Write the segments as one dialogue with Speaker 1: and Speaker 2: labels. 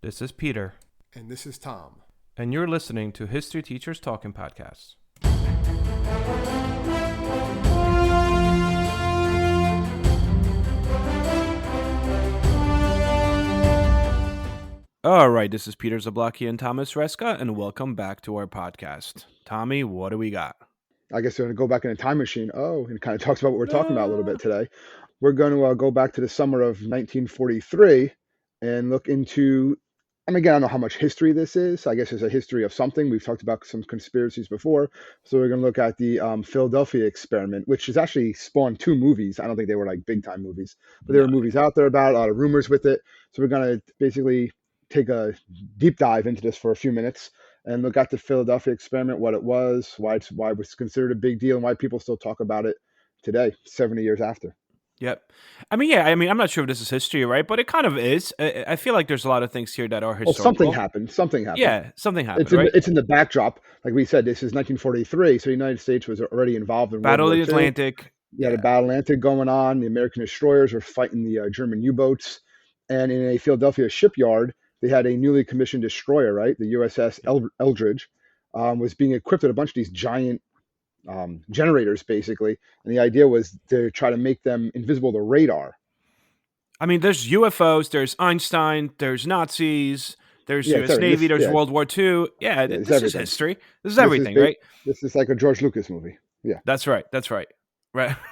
Speaker 1: This is Peter,
Speaker 2: And this is Tom.
Speaker 1: and you're listening to History Teachers Talking Podcasts. All right, this is Peter Zablocki and Thomas Reska, and welcome back to our podcast. Tommy, what do we got?
Speaker 3: I guess we're going to go back in a time machine. Oh, and it kind of talks about what we're talking about a little bit today. We're going to go back to the summer of 1943 and look into, again, I don't know how much history this is. I guess it's a history of something. We've talked about some conspiracies before. So we're going to look at the Philadelphia experiment, which has actually spawned two movies. I don't think they were like big time movies, but there were movies out there about it, a lot of rumors with it. So we're going to basically take a deep dive into this for a few minutes and look at the Philadelphia experiment, what it was, why it was considered a big deal, and why people still talk about it today, 70 years after.
Speaker 1: Yep. I'm not sure if this is history, right? But it kind of is. I feel like there's a lot of things here that are historical.
Speaker 3: Well, something happened.
Speaker 1: Yeah, something happened,
Speaker 3: It's in the backdrop. Like we said, this is 1943, so the United States was already involved in
Speaker 1: Battle of the
Speaker 3: World War II.
Speaker 1: Atlantic.
Speaker 3: The Battle of the Atlantic going on. The American destroyers were fighting the German U-boats. And in a Philadelphia shipyard, they had a newly commissioned destroyer, right? The USS Eldridge was being equipped with a bunch of these giant generators, basically. And the idea was to try to make them invisible to radar.
Speaker 1: I mean, there's UFOs, there's Einstein, there's Nazis, there's U.S. Navy, there's World War II. Yeah, this is history. This is everything, right?
Speaker 3: This is like a George Lucas movie. Yeah.
Speaker 1: That's right.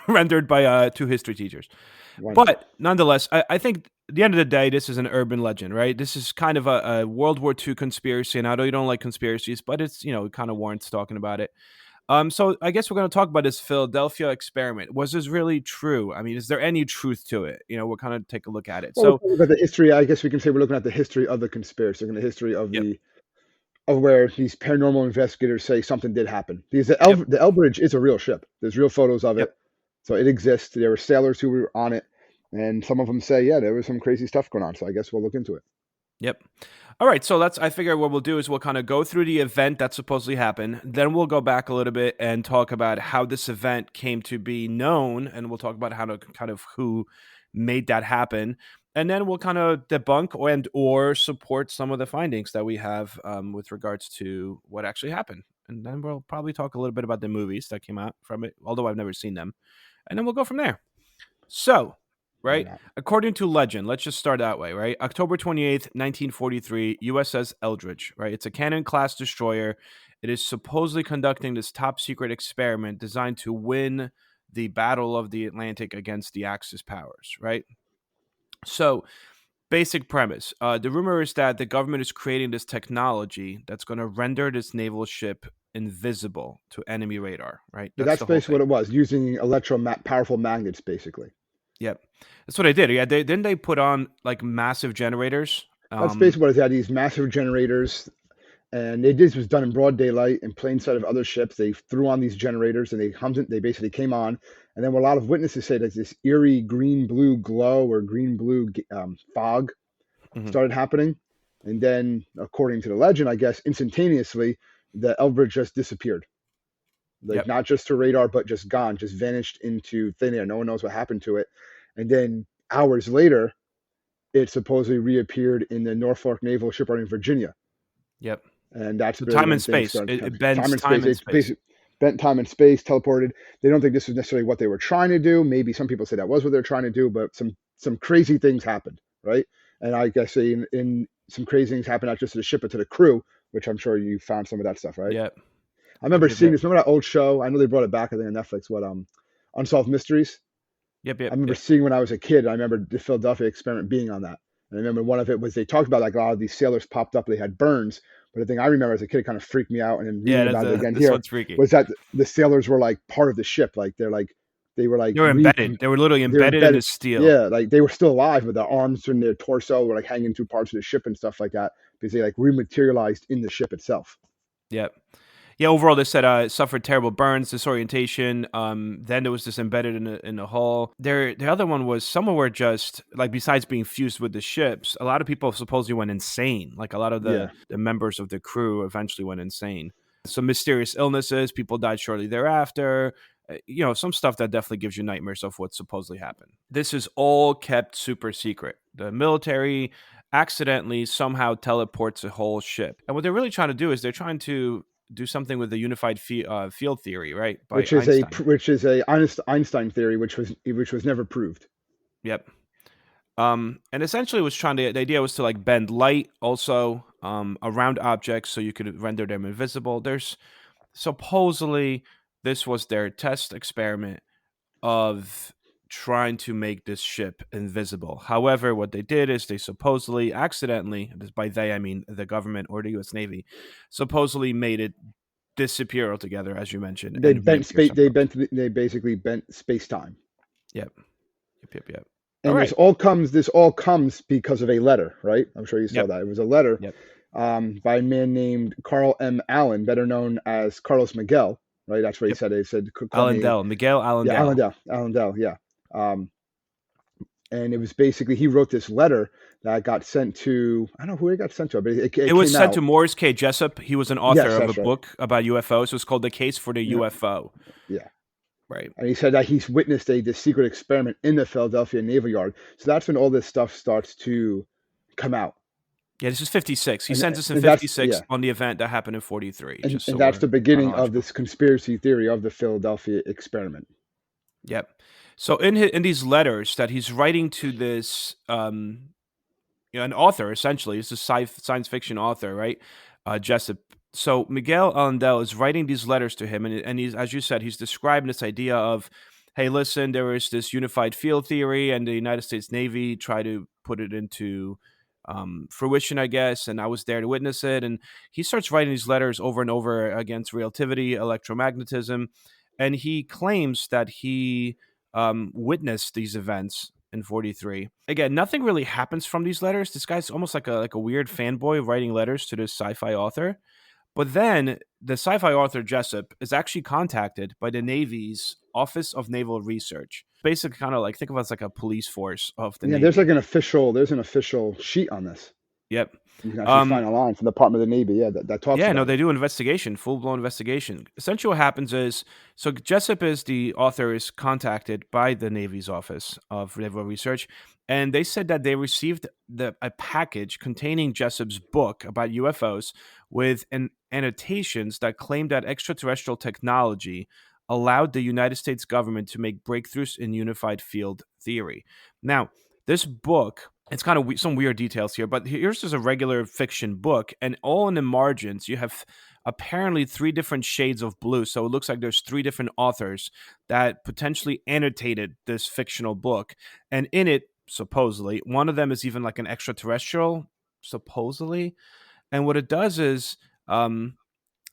Speaker 1: Rendered by two history teachers. But nonetheless, I think at the end of the day, this is an urban legend, right? This is kind of a World War II conspiracy. And I know you don't like conspiracies, but it's, it kind of warrants talking about it. So I guess we're going to talk about this Philadelphia experiment. Was this really true? I mean, is there any truth to it? We'll kind of take a look at it.
Speaker 3: Well, so the history, I guess we can say we're looking at the history of the conspiracy, and the history of of where these paranormal investigators say something did happen. Because the Eldridge is a real ship. There's real photos of it. So it exists. There were sailors who were on it. And some of them say, there was some crazy stuff going on. So I guess we'll look into it.
Speaker 1: Yep. All right. So I figure what we'll do is we'll kind of go through the event that supposedly happened. Then we'll go back a little bit and talk about how this event came to be known. And we'll talk about how to kind of who made that happen. And then we'll kind of debunk or support some of the findings that we have with regards to what actually happened. And then we'll probably talk a little bit about the movies that came out from it, although I've never seen them. And then we'll go from there. So, right, according to legend, let's just start that way, right? October 28th, 1943, USS Eldridge, right? It's a Cannon-class destroyer. It is supposedly conducting this top-secret experiment designed to win the Battle of the Atlantic against the Axis powers, right? So, basic premise. The rumor is that the government is creating this technology that's going to render this naval ship invisible to enemy radar, right?
Speaker 3: That's basically what it was, using powerful magnets, basically.
Speaker 1: Yep. That's what they did. Yeah, didn't they put on like massive generators?
Speaker 3: That's basically what it had, these massive generators. And this was done in broad daylight, in plain sight of other ships. They threw on these generators and they basically came on. And then a lot of witnesses say that this eerie green-blue glow or green-blue fog started happening. And then, according to the legend, I guess, instantaneously, the Eldridge just disappeared. Not just to radar, but just gone, just vanished into thin air. No one knows what happened to it. And then hours later, it supposedly reappeared in the Norfolk Naval Shipyard in Virginia.
Speaker 1: Yep.
Speaker 3: And that's
Speaker 1: time and space. It bends time and space.
Speaker 3: Bent time and space, teleported. They don't think this was necessarily what they were trying to do. Maybe some people say that was what they're trying to do, but some crazy things happened, right? And I guess in some crazy things happened, not just to the ship, but to the crew, which I'm sure you found some of that stuff, right?
Speaker 1: Yeah.
Speaker 3: I remember seeing this. Remember that old show? I know they brought it back, I think, on Netflix. What Unsolved Mysteries?
Speaker 1: Yep.
Speaker 3: I remember seeing when I was a kid. I remember the Philadelphia experiment being on that. And I remember one of it was they talked about like a lot of these sailors popped up. They had burns. But the thing I remember as a kid kind of freaked me out. And then reading about it again here was that the sailors were like part of the ship. Like they were
Speaker 1: embedded. They were literally embedded in the steel.
Speaker 3: Yeah, like they were still alive, but their arms and their torso were like hanging through parts of the ship and stuff like that because they like rematerialized in the ship itself.
Speaker 1: Yep. Yeah, overall, they said it suffered terrible burns, disorientation. Then there was this embedded in the hull. The other one was some were just, like, besides being fused with the ships, a lot of people supposedly went insane. Like, a lot of the members of the crew eventually went insane. Some mysterious illnesses, people died shortly thereafter. Some stuff that definitely gives you nightmares of what supposedly happened. This is all kept super secret. The military accidentally somehow teleports a whole ship. And what they're really trying to do is they're trying to do something with the unified field theory, right? By Einstein.
Speaker 3: which is a Einstein theory, which was never proved.
Speaker 1: Yep. And essentially was trying to, the idea was to like bend light also around objects so you could render them invisible. There's supposedly this was their test experiment of trying to make this ship invisible. However, what they did is they supposedly accidentally, by they I mean the government or the US Navy, supposedly made it disappear altogether, as you mentioned,
Speaker 3: They
Speaker 1: and
Speaker 3: bent
Speaker 1: reappear
Speaker 3: space.
Speaker 1: somewhere else.
Speaker 3: They basically bent space time.
Speaker 1: Yep. Yep. Yep. Yep. All
Speaker 3: And
Speaker 1: right.
Speaker 3: this all comes because of a letter, right? I'm sure you saw
Speaker 1: Yep.
Speaker 3: that. It was a letter
Speaker 1: Yep.
Speaker 3: by a man named Carl M. Allen, better known as Carlos Miguel, right? That's what he
Speaker 1: Yep.
Speaker 3: said. He said, call me,
Speaker 1: Allendale. Miguel
Speaker 3: yeah,
Speaker 1: Allendale.
Speaker 3: Allendale, yeah. Um, and it was basically, he wrote this letter that got sent to, I don't know who it got sent to, but
Speaker 1: It
Speaker 3: it
Speaker 1: was
Speaker 3: came
Speaker 1: sent to
Speaker 3: out.
Speaker 1: Morris K. Jessup. He was an author
Speaker 3: Yes,
Speaker 1: of a
Speaker 3: that's right.
Speaker 1: book about UFOs. It was called The Case for the
Speaker 3: Yeah,
Speaker 1: UFO.
Speaker 3: yeah.
Speaker 1: Right.
Speaker 3: And he said that he's witnessed this secret experiment in the Philadelphia Naval Yard. So that's when all this stuff starts to come out.
Speaker 1: Yeah, this is 56. He
Speaker 3: And
Speaker 1: sent us in
Speaker 3: and that's
Speaker 1: 56
Speaker 3: yeah,
Speaker 1: on the event that happened in 43, just
Speaker 3: and
Speaker 1: so
Speaker 3: that's
Speaker 1: we're
Speaker 3: the beginning of
Speaker 1: chronological.
Speaker 3: this conspiracy theory of the Philadelphia experiment.
Speaker 1: Yep. So in these letters that he's writing to this an author essentially, he's a science fiction author, right? Jessup. So Miguel Allendale is writing these letters to him, and he's, as you said, he's describing this idea of, hey, listen, there is this unified field theory, and the United States Navy tried to put it into fruition, I guess, and I was there to witness it. And he starts writing these letters over and over against relativity, electromagnetism, and he claims that he witnessed these events in 43. Again, nothing really happens from these letters. This guy's almost like a weird fanboy writing letters to this sci-fi author. But then the sci-fi author Jessup is actually contacted by the Navy's Office of Naval Research. Basically kind of like think of it as like a police force of the
Speaker 3: Yeah,
Speaker 1: Navy.
Speaker 3: there's an official sheet on this.
Speaker 1: Yep.
Speaker 3: You can actually
Speaker 1: Um,
Speaker 3: find a line from the Department of the Navy, yeah, that talks
Speaker 1: Yeah, no,
Speaker 3: about it.
Speaker 1: they do investigation, full blown investigation. Essentially, what happens is, so Jessup is the author is contacted by the Navy's Office of Naval Research, and they said that they received a package containing Jessup's book about UFOs with annotations that claimed that extraterrestrial technology allowed the United States government to make breakthroughs in unified field theory. Now, this book, it's kind of some weird details here, but here's just a regular fiction book, and all in the margins you have apparently three different shades of blue. So it looks like there's three different authors that potentially annotated this fictional book, and in it, supposedly, one of them is even like an extraterrestrial, supposedly. And what it does is,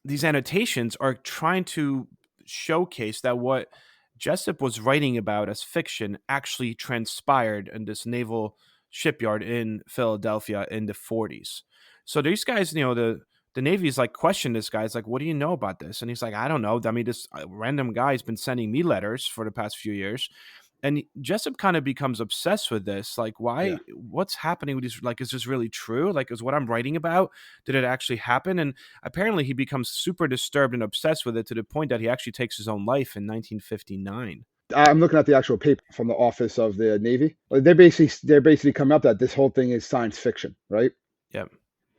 Speaker 1: these annotations are trying to showcase that what Jessup was writing about as fiction actually transpired in this naval shipyard in Philadelphia in the 40s. So these guys, the Navy's like question this guy. It's like, what do you know about this? And he's like, I don't know. I mean, this random guy's been sending me letters for the past few years. And Jessup kind of becomes obsessed with this. Like,
Speaker 3: Yeah.
Speaker 1: why? What's happening with these? Like, is this really true? Like, is what I'm writing about? Did it actually happen? And apparently, he becomes super disturbed and obsessed with it to the point that he actually takes his own life in 1959.
Speaker 3: I'm looking at the actual paper from the Office of the Navy. They're basically coming up that this whole thing is science fiction, right?
Speaker 1: Yep.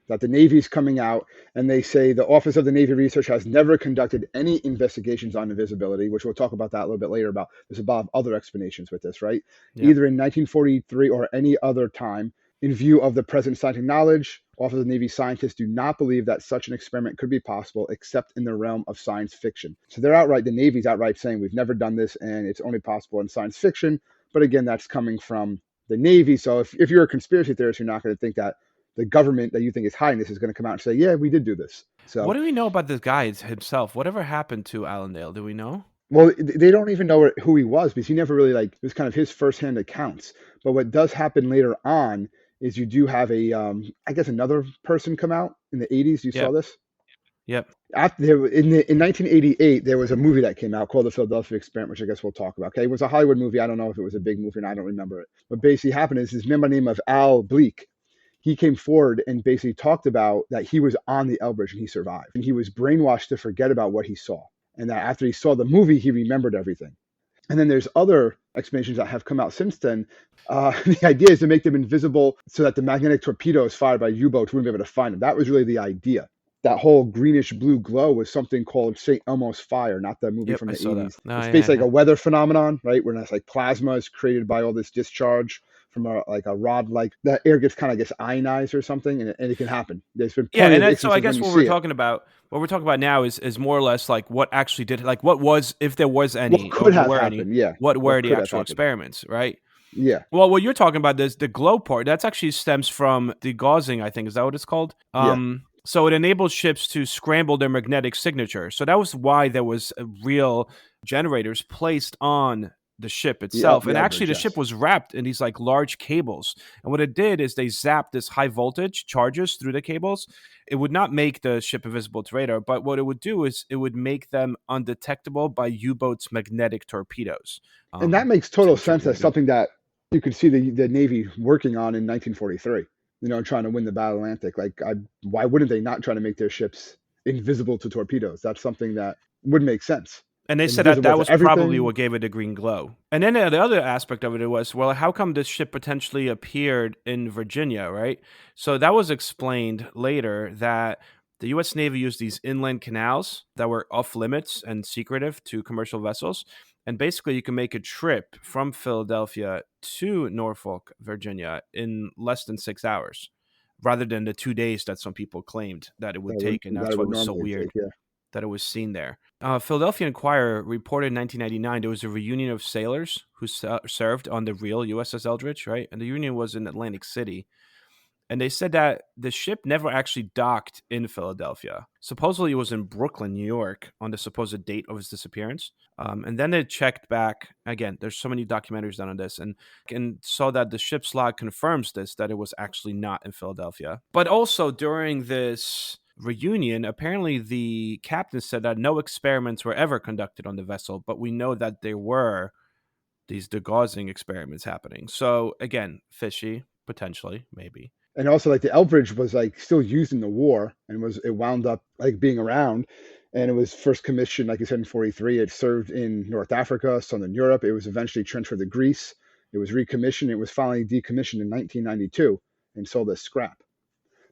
Speaker 3: That the Navy's coming out and they say the Office of the Navy Research has never conducted any investigations on invisibility, which we'll talk about that a little bit later about. There's a lot of other explanations with this, right?
Speaker 1: Yep.
Speaker 3: Either in 1943 or any other time, in view of the present scientific knowledge, Office of the Navy scientists do not believe that such an experiment could be possible except in the realm of science fiction. So the Navy's outright saying we've never done this and it's only possible in science fiction. But again, that's coming from the Navy. So if you're a conspiracy theorist, you're not going to think that the government that you think is hiding this is going to come out and say, yeah, we did do this.
Speaker 1: What
Speaker 3: So,
Speaker 1: do we know about this guy himself? Whatever happened to Allendale? Do we know?
Speaker 3: well, they don't even know who he was because he never really it was kind of his firsthand accounts. But what does happen later on is you do have I guess another person come out in the 80s. You saw
Speaker 1: Yep.
Speaker 3: this?
Speaker 1: Yep.
Speaker 3: In 1988, there was a movie that came out called The Philadelphia Experiment, which I guess we'll talk about. Okay, it was a Hollywood movie. I don't know if it was a big movie, and I don't remember it. What basically happened is this man by the name of Al Bleak, he came forward and basically talked about that he was on the L Bridge and he survived. And he was brainwashed to forget about what he saw. And that after he saw the movie, he remembered everything. And then there's other explanations that have come out since then. The idea is to make them invisible so that the magnetic torpedoes fired by U-boats wouldn't be able to find them. That was really the idea. That whole greenish blue glow was something called St. Elmo's Fire, not the movie
Speaker 1: Yep,
Speaker 3: from
Speaker 1: I
Speaker 3: the
Speaker 1: saw that.
Speaker 3: 80s.
Speaker 1: Oh,
Speaker 3: It's
Speaker 1: yeah,
Speaker 3: basically
Speaker 1: yeah.
Speaker 3: like a weather phenomenon, right? Where it's like plasma is created by all this discharge from like a rod, like that air gets kind of gets ionized or something, and it can happen. There's been
Speaker 1: Yeah,
Speaker 3: plenty
Speaker 1: and
Speaker 3: of
Speaker 1: that's so I
Speaker 3: instances when
Speaker 1: guess
Speaker 3: you see it.
Speaker 1: what we're talking about now is more or less like what actually did like what was if there was
Speaker 3: What
Speaker 1: any or
Speaker 3: could
Speaker 1: there
Speaker 3: have
Speaker 1: were any,
Speaker 3: happened? Yeah.
Speaker 1: what were
Speaker 3: What
Speaker 1: the
Speaker 3: could have
Speaker 1: actual
Speaker 3: happened?
Speaker 1: experiments, right?
Speaker 3: Yeah.
Speaker 1: Well, what you're talking about is the glow part. That's actually stems from the gauzing, I think. Is that what it's called?
Speaker 3: Yeah.
Speaker 1: So it enables ships to scramble their magnetic signature. So that was why there was real generators placed on the ship itself.
Speaker 3: The
Speaker 1: And actually
Speaker 3: Elbridge,
Speaker 1: the ship
Speaker 3: yes.
Speaker 1: was wrapped in these like large cables. And what it did is they zapped this high voltage charges through the cables. It would not make the ship invisible to radar, but what it would do is it would make them undetectable by U-boats' magnetic torpedoes.
Speaker 3: And that makes
Speaker 1: So
Speaker 3: total
Speaker 1: which is
Speaker 3: sense
Speaker 1: really
Speaker 3: as
Speaker 1: good.
Speaker 3: something that you could see the Navy working on in 1943. Trying to win the Battle Atlantic. Why wouldn't they not try to make their ships invisible to torpedoes? That's something that would make sense.
Speaker 1: And they said that
Speaker 3: Invisible
Speaker 1: that
Speaker 3: to
Speaker 1: was probably
Speaker 3: everything.
Speaker 1: what gave it a green glow. And then the other aspect of it was, well, how come this ship potentially appeared in Virginia, right? So that was explained later that the US Navy used these inland canals that were off limits and secretive to commercial vessels. And basically, you can make a trip from Philadelphia to Norfolk, Virginia in less than 6 hours rather than the 2 days that some people claimed that it would take. And
Speaker 3: That
Speaker 1: that's
Speaker 3: it
Speaker 1: why it
Speaker 3: would
Speaker 1: was so
Speaker 3: normally take.
Speaker 1: weird
Speaker 3: Yeah.
Speaker 1: that it was seen there. Philadelphia Inquirer reported in 1999 there was a reunion of sailors who served on the real USS Eldridge, right? And the reunion was in Atlantic City. And they said that the ship never actually docked in Philadelphia. Supposedly, it was in Brooklyn, New York, on the supposed date of his disappearance. And then they checked back again. There's so many documentaries done on this, and saw that the ship's log confirms this that it was actually not in Philadelphia. But also during this reunion, apparently the captain said that no experiments were ever conducted on the vessel, but we know that there were these degaussing experiments happening. So again, fishy, potentially, maybe.
Speaker 3: And also like the Elbridge was like still used in the war and was it wound up like being around, and it was first commissioned like you said in 43. It served in North Africa, Southern Europe. It was eventually transferred to Greece. It was recommissioned. It was finally decommissioned in 1992 and sold as scrap.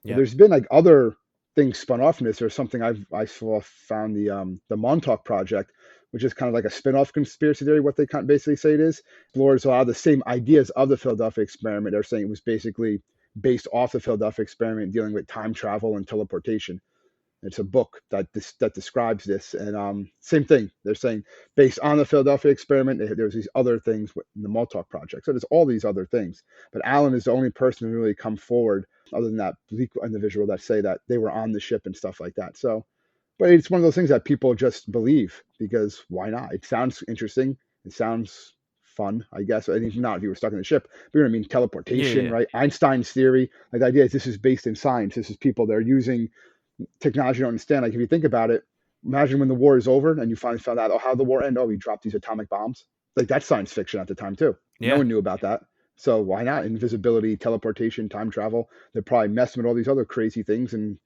Speaker 3: But
Speaker 1: Yeah.
Speaker 3: there's been like other things spun off from this. There's something I saw found the Montauk Project, which is kind of like a spin-off conspiracy theory. What they kind of basically say it is explores a lot of the same ideas of the Philadelphia experiment. They're saying it was basically based off the Philadelphia experiment, dealing with time travel and teleportation. It's a book that describes this, and same thing. They're saying based on the Philadelphia experiment, there's these other things in the Montauk Project. So there's all these other things, but Allen is the only person to really come forward, other than that bleak individual, that say that they were on the ship and stuff like that. So, but it's one of those things that people just believe because why not? It sounds interesting. It sounds fun, I guess. And even not if you were stuck in the ship, but you know what I mean?
Speaker 1: Yeah, yeah,
Speaker 3: Teleportation,
Speaker 1: yeah.
Speaker 3: right? Einstein's theory. Like the idea is this is based in science. This is people they're using technology you don't understand. Like if you think about it, imagine when the war is over and you finally found out, oh, how the war end? Oh, we dropped these atomic bombs. Like that's science fiction at the time too. No
Speaker 1: Yeah.
Speaker 3: one knew about that. So why not invisibility, teleportation, time travel? They're probably messing with all these other crazy things and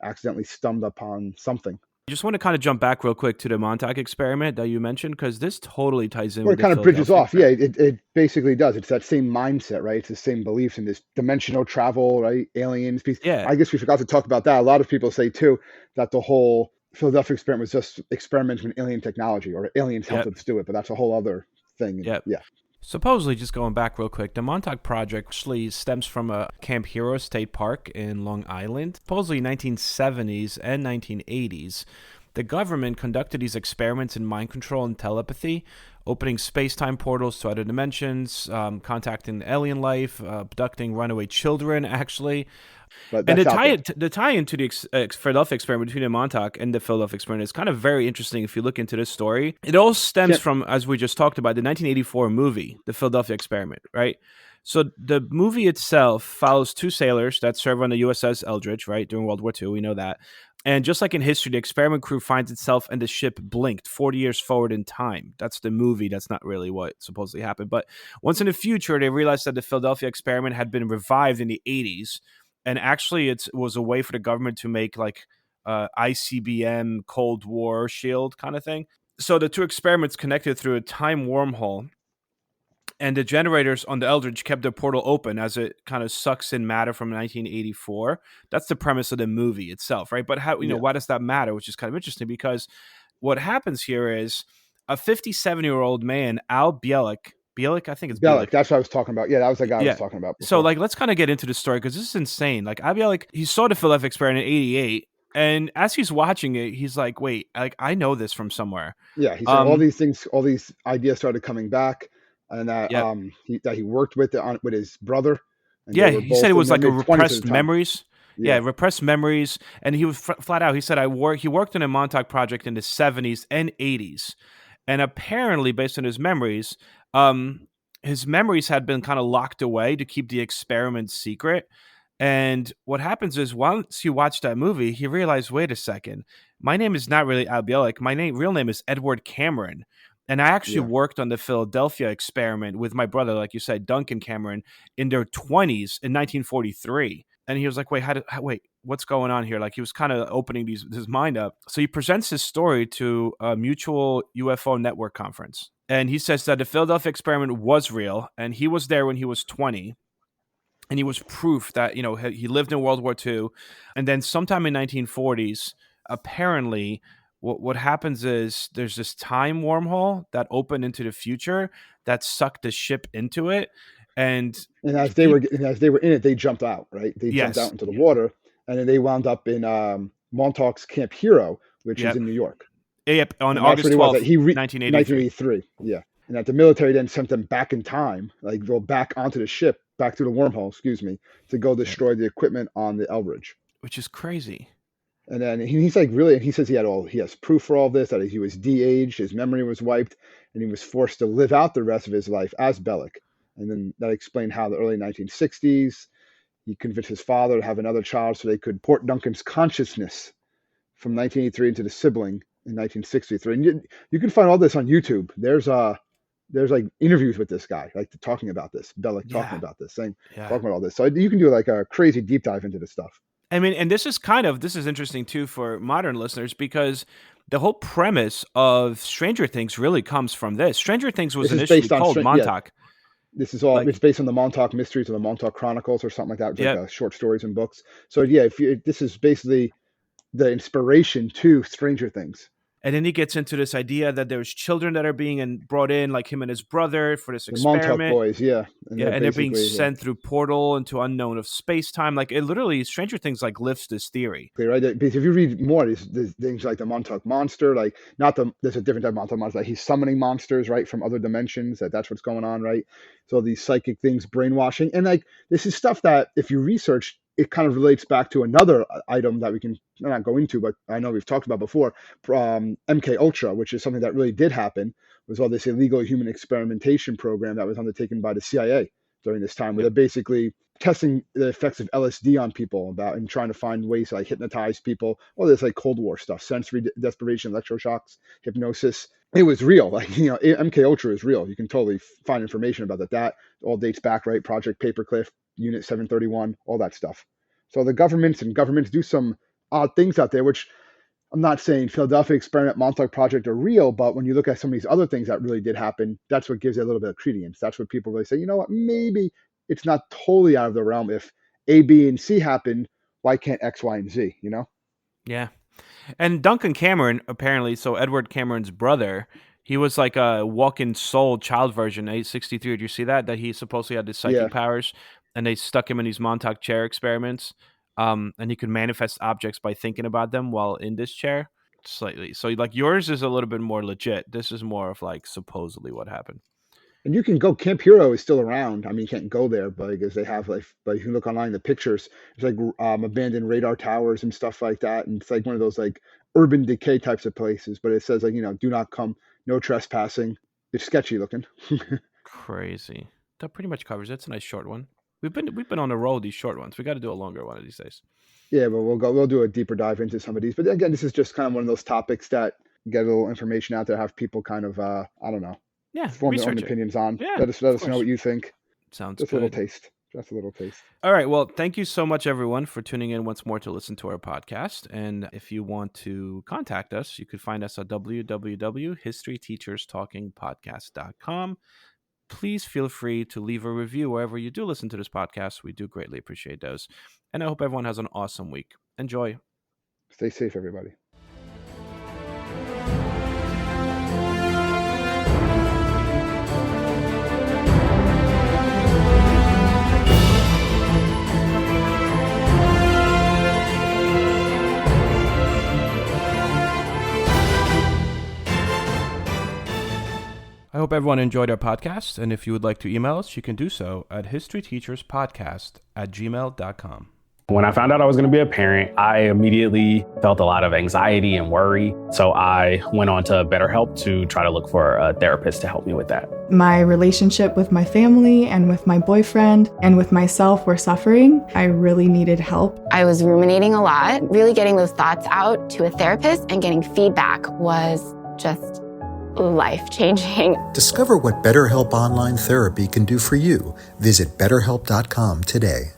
Speaker 3: accidentally stumbled upon something.
Speaker 1: I just want to kind of jump back real quick to the Montauk experiment that you mentioned because this totally ties in
Speaker 3: Or
Speaker 1: with
Speaker 3: it
Speaker 1: the
Speaker 3: kind of bridges
Speaker 1: Philadelphia
Speaker 3: off. Yeah,
Speaker 1: experiment.
Speaker 3: it basically does. It's that same mindset, right? It's the same beliefs in this dimensional travel, right? Aliens. Piece.
Speaker 1: Yeah.
Speaker 3: I guess we forgot to talk about that. A lot of people say too that the whole Philadelphia experiment was just experimenting with alien technology, or aliens helped
Speaker 1: Yep.
Speaker 3: us do it. But that's a whole other thing. And
Speaker 1: Yep.
Speaker 3: yeah,
Speaker 1: Supposedly, just going back real quick, the Montauk Project actually stems from a Camp Hero State Park in Long Island. Supposedly, 1970s and 1980s, the government conducted these experiments in mind control and telepathy, opening space-time portals to other dimensions, contacting alien life, abducting runaway children, actually.
Speaker 3: but
Speaker 1: And
Speaker 3: that's out there.
Speaker 1: the tie into the Philadelphia experiment between the Montauk and the Philadelphia experiment is kind of very interesting if you look into this story. It all stems
Speaker 3: Can't,
Speaker 1: from, as we just talked about, the 1984 movie, The Philadelphia Experiment, right? So the movie itself follows two sailors that serve on the USS Eldridge, right, during World War II. We know that. And just like in history, the experiment crew finds itself and the ship blinked 40 years forward in time. That's the movie. That's not really what supposedly happened. But once in the future, they realized that the Philadelphia experiment had been revived in the 80s, and actually it was a way for the government to make like ICBM Cold War shield kind of thing. So the two experiments connected through a time wormhole, and the generators on the Eldridge kept the portal open as it kind of sucks in matter from 1984. That's the premise of the movie itself, right? But how,
Speaker 3: Yeah,
Speaker 1: why does that matter? Which is kind of interesting because what happens here is a 57-year-old man, Al Bielik, I think it's
Speaker 3: Bellick.
Speaker 1: Bielik.
Speaker 3: That's what I was talking about. Yeah, that was the guy I was
Speaker 1: Yeah.
Speaker 3: talking about
Speaker 1: So
Speaker 3: before.
Speaker 1: like, let's kind of get into the story because this is insane. Like, Al Bielik, he saw the Philadelphia experiment in '88, and as he's watching it, he's like, "Wait, like I know this from somewhere."
Speaker 3: Yeah, he said all
Speaker 1: Um,
Speaker 3: these things, all these ideas started coming back, and that
Speaker 1: yeah,
Speaker 3: he worked with his brother, and they
Speaker 1: Yeah,
Speaker 3: were
Speaker 1: he said it
Speaker 3: both in
Speaker 1: was
Speaker 3: their
Speaker 1: like a
Speaker 3: mid twenties at the
Speaker 1: repressed
Speaker 3: time.
Speaker 1: memories. Yeah,
Speaker 3: Yeah,
Speaker 1: repressed memories, and he was flat out. He said, "I work." He worked on a Montauk project in the '70s and '80s, and apparently, based on um, his memories had been kind of locked away to keep the experiment secret. And what happens is, once you watch that movie, he realized, wait a second, my name is not really Al Bielek. My real name is Edward Cameron. And I actually
Speaker 3: yeah.
Speaker 1: worked on the Philadelphia experiment with my brother, like you said, Duncan Cameron, in their 20s in 1943. And he was like, wait, what's going on here? Like he was kind of opening his mind up. So he presents his story to a mutual UFO network conference. And he says that the Philadelphia experiment was real. And he was there when he was 20, and he was proof that he lived in World War II, and then sometime in 1940s, apparently, what happens is there's this time wormhole that opened into the future that sucked the ship into it, and
Speaker 3: And as they were in it, they jumped out. Right, they jumped out
Speaker 1: yes,
Speaker 3: into the water, and then they wound up in Montauk's Camp Hero, which is
Speaker 1: yep,
Speaker 3: in New York,
Speaker 1: yep, on
Speaker 3: and that's what
Speaker 1: August
Speaker 3: he was. That
Speaker 1: 12th,
Speaker 3: he
Speaker 1: 1983.
Speaker 3: 1983. Yeah, and that the military then sent them back in time, like go back onto the ship, back through the wormhole. Excuse me, to go
Speaker 1: Yep,
Speaker 3: destroy the equipment on the Elbridge.
Speaker 1: which is crazy.
Speaker 3: And then he's like, really, he says he has proof for all this, that he was de-aged, his memory was wiped, and he was forced to live out the rest of his life as Bellick. And then that explained how the early 1960s, he convinced his father to have another child so they could port Duncan's consciousness from 1983 into the sibling in 1963. And you can find all this on YouTube. There's like interviews with this guy, like talking about this, Bellick talking
Speaker 1: Yeah,
Speaker 3: about this, saying,
Speaker 1: yeah.
Speaker 3: talking about all this. So you can do like a crazy deep dive into this stuff.
Speaker 1: I mean, and this is interesting too for modern listeners because the whole premise of Stranger Things really comes from this. Stranger Things was
Speaker 3: This is
Speaker 1: initially
Speaker 3: based on
Speaker 1: called
Speaker 3: strength. Yeah,
Speaker 1: Montauk.
Speaker 3: this is all,
Speaker 1: Like,
Speaker 3: it's based on the Montauk Mysteries or the Montauk Chronicles or something like that. It's like
Speaker 1: yep.
Speaker 3: short stories and books. So yeah, this is basically the inspiration to Stranger Things.
Speaker 1: And then he gets into this idea that there's children that are being brought in, like him and his brother, for this
Speaker 3: The Montauk
Speaker 1: experiment.
Speaker 3: boys, yeah, and
Speaker 1: Yeah,
Speaker 3: they're
Speaker 1: and they're being
Speaker 3: basically
Speaker 1: sent through portal into unknown of space time. Like it literally, Stranger Things like lifts this theory.
Speaker 3: right. Because if you read more, there's things like the Montauk monster, like not the there's a different type of Montauk monster. Like he's summoning monsters right from other dimensions. That's what's going on, right? So these psychic things, brainwashing, and like this is stuff that if you research, it kind of relates back to another item that we can not go into, but I know we've talked about before, MK Ultra, which is something that really did happen. Was all this illegal human experimentation program that was undertaken by the CIA during this time, where
Speaker 1: Yep.
Speaker 3: they're basically testing the effects of LSD on people about and trying to find ways to like hypnotize people. All this like Cold War stuff, sensory deprivation, electroshocks, hypnosis. It was real. Like MK Ultra is real. You can totally find information about that. That all dates back, right? Project Paperclip, Unit 731, all that stuff. So the governments do some odd things out there, which I'm not saying Philadelphia Experiment, Montauk Project are real, but when you look at some of these other things that really did happen, that's what gives it a little bit of credence. That's what people really say, you know what, maybe it's not totally out of the realm. If A, B, and C happened, why can't X, Y, and Z, you know?
Speaker 1: Yeah. And Duncan Cameron, apparently, so Edward Cameron's brother, he was like a walk-in soul child version, 863. Did you see that? That he supposedly had the
Speaker 3: Yeah.
Speaker 1: psychic powers, and they stuck him in these Montauk chair experiments, and he could manifest objects by thinking about them while in this chair. Slightly. So, like, yours is a little bit more legit. This is more of like supposedly what happened.
Speaker 3: And you can go, Camp Hero is still around. I mean, you can't go there, but because they have like, but you can look online, the pictures, it's like abandoned radar towers and stuff like that. And it's like one of those like urban decay types of places, but it says like, do not come, no trespassing. It's sketchy looking.
Speaker 1: Crazy. That pretty much covers it. It's a nice short one. We've been on a roll with these short ones. We got to do a longer one of these days.
Speaker 3: Yeah, but we'll do a deeper dive into some of these. But again, this is just kind of one of those topics that get a little information out there, have people kind of I don't know,
Speaker 1: Yeah,
Speaker 3: form their own
Speaker 1: research it.
Speaker 3: opinions on.
Speaker 1: Yeah,
Speaker 3: Let
Speaker 1: of
Speaker 3: us know
Speaker 1: course.
Speaker 3: what you think.
Speaker 1: Sounds
Speaker 3: Just a little
Speaker 1: good.
Speaker 3: taste. Just a little taste.
Speaker 1: All right. Well, thank you so much, everyone, for tuning in once more to listen to our podcast. And if you want to contact us, you could find us at www.historyteacherstalkingpodcast.com. Please feel free to leave a review wherever you do listen to this podcast. We do greatly appreciate those. And I hope everyone has an awesome week. Enjoy.
Speaker 3: Stay safe, everybody.
Speaker 1: I hope everyone enjoyed our podcast, and if you would like to email us, you can do so at historyteacherspodcast@gmail.com.
Speaker 2: When I found out I was going to be a parent, I immediately felt a lot of anxiety and worry. So I went on to BetterHelp to try to look for a therapist to help me with that.
Speaker 4: My relationship with my family and with my boyfriend and with myself were suffering. I really needed help.
Speaker 5: I was ruminating a lot. Really getting those thoughts out to a therapist and getting feedback was just life-changing.
Speaker 6: Discover what BetterHelp Online Therapy can do for you. Visit BetterHelp.com today.